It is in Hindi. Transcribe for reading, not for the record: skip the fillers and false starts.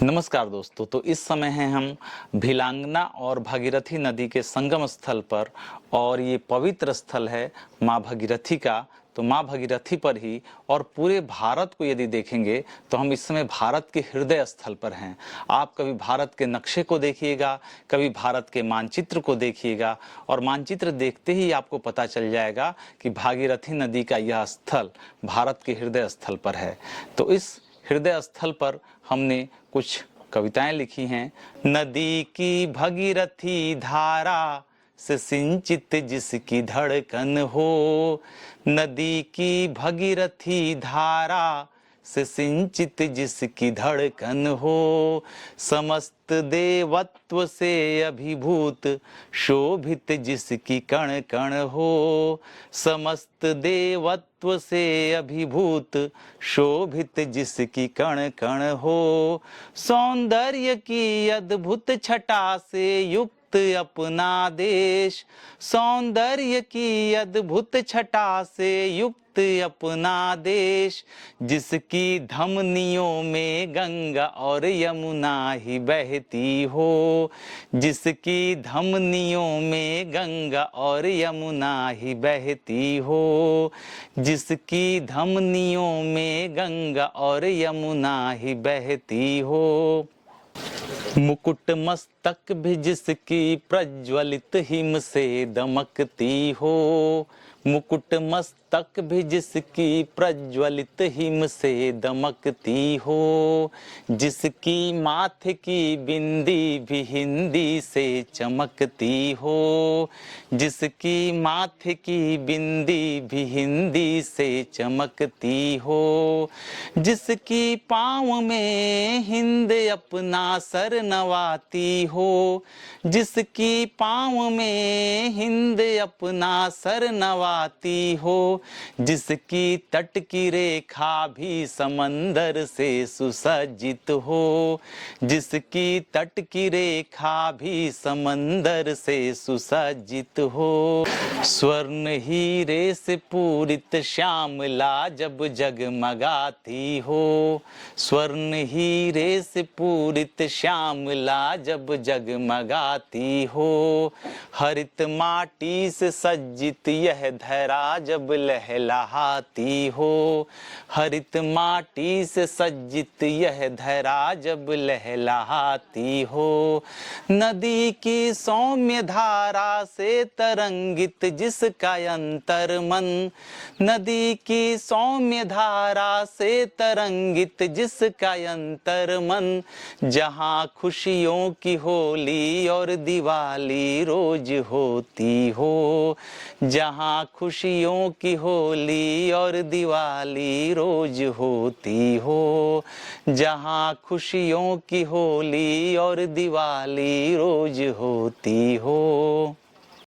नमस्कार दोस्तों। तो इस समय हैं हम भिलांगना और भागीरथी नदी के संगम स्थल पर, और ये पवित्र स्थल है माँ भगीरथी का। तो माँ भगीरथी पर ही और पूरे भारत को यदि देखेंगे तो हम इस समय भारत के हृदय स्थल पर हैं। आप कभी भारत के नक्शे को देखिएगा, कभी भारत के मानचित्र को देखिएगा, और मानचित्र देखते ही आपको पता चल जाएगा कि भागीरथी नदी का यह स्थल भारत के हृदय स्थल पर है। तो इस हृदय स्थल पर हमने कुछ कविताएं लिखी हैं। नदी की भगीरथी धारा से सिंचित जिसकी धड़कन हो, नदी की भगीरथी धारा से सिंचित जिसकी धड़कन हो, समस्त देवत्व से अभिभूत शोभित जिसकी कण कण हो, समस्त देवत्व से अभिभूत शोभित जिसकी कण कण हो, सौंदर्य की अद्भुत छटा से युक्त अपना देश, सौंदर्य की अद्भुत छटा से युक्त अपना देश, जिसकी धमनियों में गंगा और यमुना ही बहती हो, जिसकी धमनियों में गंगा और यमुना ही बहती हो, जिसकी धमनियों में गंगा और यमुना ही बहती हो, मुकुट मस्तक भी जिसकी प्रज्वलित हिम से दमकती हो, मुकुट मस्तक भी जिसकी प्रज्वलित हिम से दमकती हो, जिसकी माथे की बिंदी भी हिंदी से चमकती हो, जिसकी माथे की बिंदी भी हिंदी से चमकती हो, जिसकी पाँव में हिंद अपना सर नवाती हो, जिसकी पाँव में हिंद अपना सर नवाती हो, जिसकी तट की रेखा भी समंदर से सुसज्जित हो, जिसकी तट की रेखा भी समंदर से सुसज्जित हो, स्वर्ण हीरे से पूरित श्यामला जब जगमगाती हो, स्वर्ण हीरे से पूरित श्यामला जब जगमगाती हो, हरित माटी से सज्जित यह धरा जब लहलहाती हो, हरित माटी से सज्जित यह धरा जब लहलहाती हो, नदी की सौम्य धारा से तरंगित जिसका अंतर मन, नदी की सौम्य धारा से तरंगित जिसका अंतर मन, जहाँ खुशियों की होली और दिवाली रोज होती हो, जहाँ खुशियों की होली और दिवाली रोज होती हो, जहाँ खुशियों की होली और दिवाली रोज होती हो।